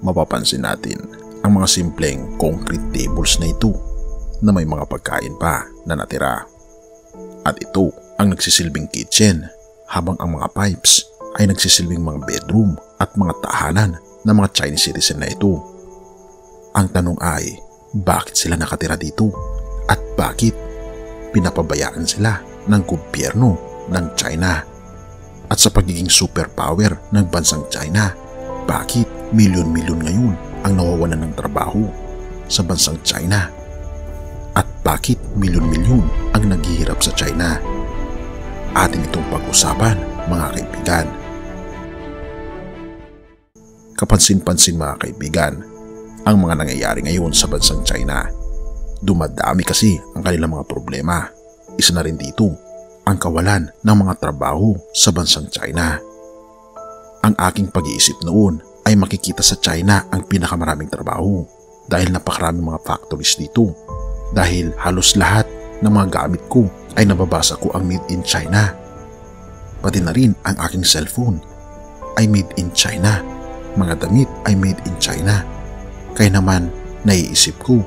mapapansin natin ang mga simpleng concrete tables na ito na may mga pagkain pa na natira. At ito ang nagsisilbing kitchen habang ang mga pipes ay nagsisilbing mga bedroom at mga tahanan ng mga Chinese citizen na ito. Ang tanong ay, bakit sila nakatira dito at bakit pinapabayaan sila ng gobyerno ng China? At sa pagiging superpower ng bansang China, bakit milyon-milyon ngayon ang nawawalan ng trabaho sa bansang China? At bakit milyon-milyon ang naghihirap sa China? Atin itong pag-usapan, mga kaibigan. Kapansin-pansin, mga kaibigan, ang mga nangyayari ngayon sa bansang China. Dumadami kasi ang kanilang mga problema. Isa na rin dito ang kawalan ng mga trabaho sa bansang China. Ang aking pag-iisip noon ay makikita sa China ang pinakamaraming trabaho dahil napakaraming mga factories dito. Dahil halos lahat ng mga gamit ko ay nababasa ko ang made in China. Pati na rin ang aking cellphone ay made in China. Mga damit ay made in China. Kaya naman naiisip ko,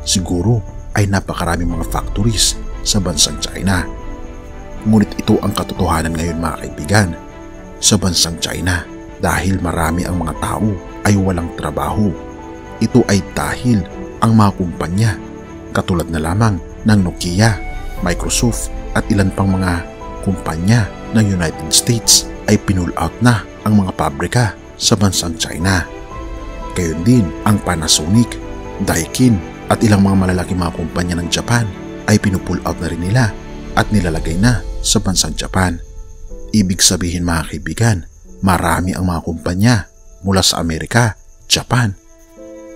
siguro ay napakaraming mga factories sa bansang China. Ngunit ito ang katotohanan ngayon, mga kaibigan, sa bansang China dahil marami ang mga tao ay walang trabaho. Ito ay dahil ang mga kumpanya katulad na lamang ng Nokia, Microsoft at ilan pang mga kumpanya ng United States ay pinull out na ang mga pabrika sa bansang China. Gayon din ang Panasonic, Daikin at ilang mga malalaking mga kumpanya ng Japan ay pinupull out na rin nila at nilalagay na sa bansang Japan. Ibig sabihin, mga kaibigan, marami ang mga kumpanya mula sa Amerika, Japan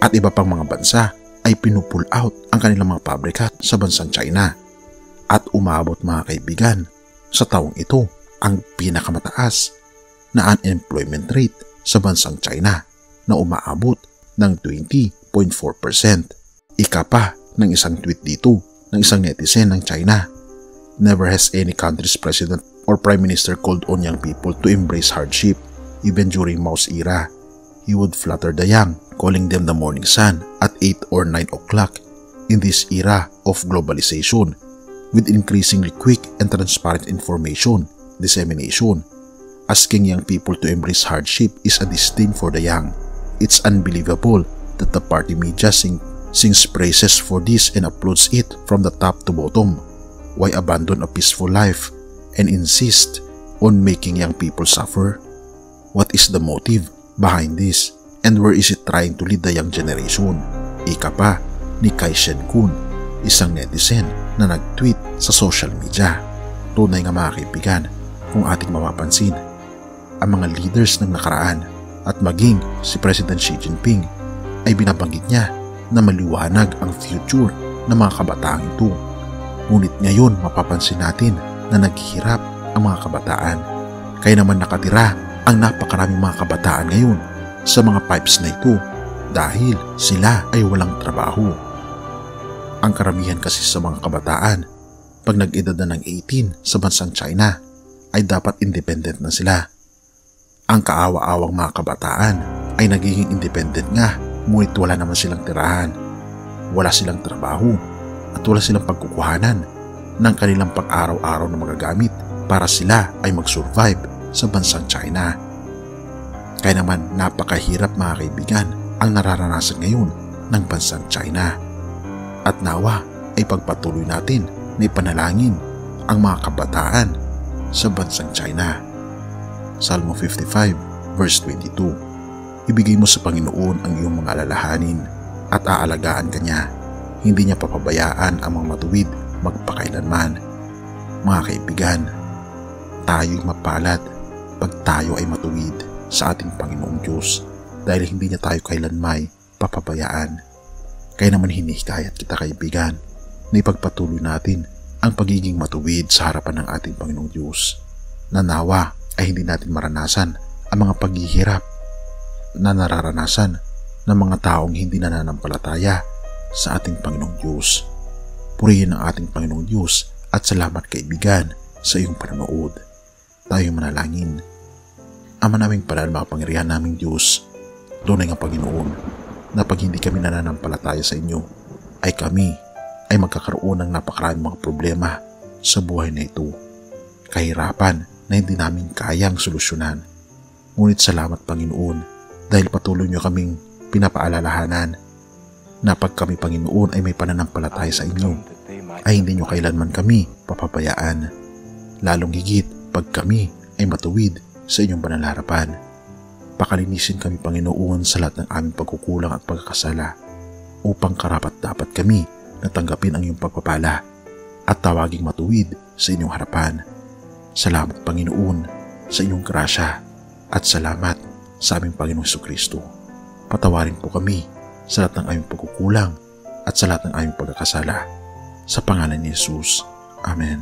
at iba pang mga bansa ay pinupull out ang kanilang mga pabrika sa bansang China. At umabot, mga kaibigan, sa taong ito ang pinakamataas na unemployment rate sa bansang China na umaabot ng 20.4%. Ika pa ng isang tweet dito ng isang netizen ng China, never has any country's president or prime minister called on young people to embrace hardship. Even during Mao's era, he would flatter the young, calling them the morning sun at 8 or 9 o'clock. In this era of globalization, with increasingly quick and transparent information dissemination, asking young people to embrace hardship is a disdain for the young. It's unbelievable that the party media sings praises for this and uploads it from the top to bottom. Why abandon a peaceful life and insist on making young people suffer? What is the motive behind this? And where is it trying to lead the young generation? Ika pa ni Kai Shen-kun, isang netizen na nag-tweet sa social media. Tunay nga, mga kaibigan, kung ating mapapansin, ang mga leaders ng nakaraan at maging si President Xi Jinping ay binabanggit niya na maliwanag ang future ng mga kabataan ito. Ngunit ngayon mapapansin natin na naghihirap ang mga kabataan. Kaya naman nakatira ang napakaraming mga kabataan ngayon sa mga pipes na ito dahil sila ay walang trabaho. Ang karamihan kasi sa mga kabataan, pag nag-edad na ng 18 sa bansang China, ay dapat independent na sila. Ang kaawa-awang mga kabataan ay nagiging independent nga, ngunit wala naman silang tirahan, wala silang trabaho at wala silang pagkukuhanan ng kanilang pang-araw-araw na magagamit para sila ay mag-survive sa bansang China. Kaya naman napakahirap, mga kaibigan, ang nararanasan ngayon ng bansang China. At nawa ay pagpatuloy natin na ipanalangin ang mga kabataan sa bansang China. Salmo 55 verse 22. Ibigay mo sa Panginoon ang iyong mga alalahanin at aalagaan ka niya. Hindi niya papabayaan ang mga matuwid magpakailanman. Mga kaibigan, tayo'y mapalad pag tayo ay matuwid sa ating Panginoong Diyos dahil hindi niya tayo kailanmay papabayaan. Kaya naman hinihikayat kita, kaibigan, na ipagpatuloy natin ang pagiging matuwid sa harapan ng ating Panginoong Diyos. Na nawa ay hindi natin maranasan ang mga paghihirap na nararanasan ng mga taong hindi nananampalataya sa ating Panginoong Diyos. Purihin ang ating Panginoong Diyos at salamat, kaibigan, sa iyong panonood. Tayo manalangin. Ama naming Banal, makapangyarihan naming Diyos, Tunay nga Panginoon na pag hindi kami nananampalataya sa inyo ay kami ay magkakaroon ng napakaraming mga problema sa buhay na ito. Kahirapan na hindi namin kayang solusyonan. Ngunit salamat Panginoon dahil patuloy niyo kaming pinapaalalahanan na pag kami Panginoon ay may pananampalataya sa inyo ay hindi niyo kailanman kami papabayaan. Lalong higit pag kami ay matuwid sa inyong banal na harapan. Pakalinisin kami Panginoon sa lahat ng aming pagkukulang at pagkakasala upang karapat-dapat kami na tanggapin ang iyong pagpapala at tawaging matuwid sa inyong harapan. Salamat Panginoon sa inyong grasya at salamat sa aming Panginoong Jesucristo. Patawarin po kami sa lahat ng aming pagkukulang at sa lahat ng aming pagkakasala. Sa pangalan ni Jesus. Amen.